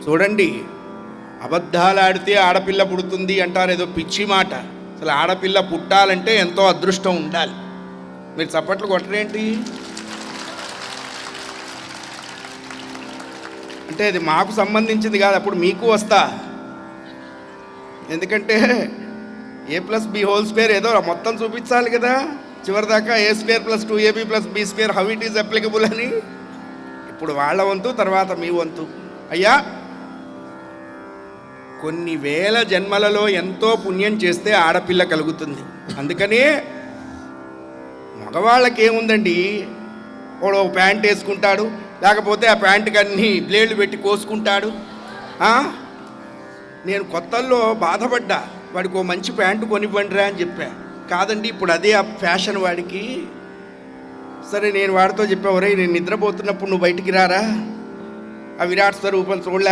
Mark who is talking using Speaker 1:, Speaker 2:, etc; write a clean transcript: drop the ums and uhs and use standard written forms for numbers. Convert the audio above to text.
Speaker 1: చూడండి, అబద్ధాలు ఆడితే ఆడపిల్ల పుడుతుంది అంటారు, ఏదో పిచ్చి మాట. అసలు ఆడపిల్ల పుట్టాలంటే ఎంతో అదృష్టం ఉండాలి. మీరు చప్పట్లు కొట్టరేంటి? అంటే అది మాకు సంబంధించింది కాదు, అప్పుడు మీకు వస్తా. ఎందుకంటే a+b² ఏదో మొత్తం చూపించాలి కదా చివరిదాకా. a² + 2ab + b² how it is applicable అని. ఇప్పుడు వాళ్ళ వంతు, తర్వాత మీ వంతు. అయ్యా, కొన్ని వేల జన్మలలో ఎంతో పుణ్యం చేస్తే ఆడపిల్ల కలుగుతుంది. అందుకని మగవాళ్ళకి ఏముందండి, వాడు ఒక ప్యాంట్ వేసుకుంటాడు, లేకపోతే ఆ ప్యాంటుకి అన్ని బ్లేడ్లు పెట్టి కోసుకుంటాడు. నేను కొత్తల్లో బాధపడ్డా, వాడికి ఓ మంచి ప్యాంటు కొనివ్వండిరా అని చెప్పా. కాదండి, ఇప్పుడు అదే ఆ ఫ్యాషన్ వాడికి. సరే, నేను వాడితో చెప్పా, ఒరేయ్ నేను నిద్రపోతున్నప్పుడు నువ్వు బయటికి రారా, ఆ విరాట్ స్వరూపం చూడలే